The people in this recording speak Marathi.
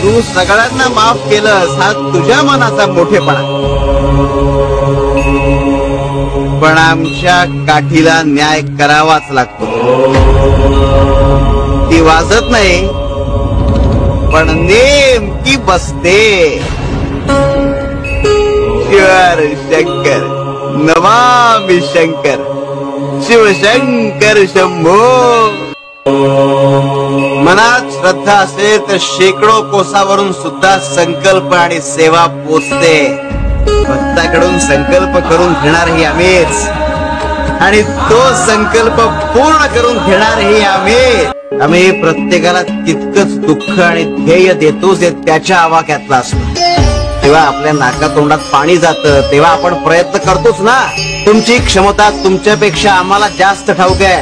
तू सगळ्यांना माफ केलंस हा तुझ्या मनाचा मोठेपणा, पण आमच्या काठीला न्याय करावाच लागतो. ती वाजत नाही पण नेमकी बसते. शिवर शंकर नमामि शंकर, शिवशंकर शंभो. मनात श्रद्धा असेल तर शेकडो कोसावरून सुद्धा संकल्प आणि सेवा पोचते. भक्ताकडून संकल्प करून घेणारही आम्हीच आणि तो संकल्प पूर्ण करून घेणारही आम्ही. आम्ही प्रत्येकाला तितकंच दुःख आणि ध्येय देतो जे त्याच्या आवाक्यातला असतो. तेव्हा आपल्या नाकातोंडात पाणी जातं तेव्हा आपण प्रयत्न करतोच ना. तुमची क्षमता तुमच्यापेक्षा आम्हाला जास्त ठाऊक आहे.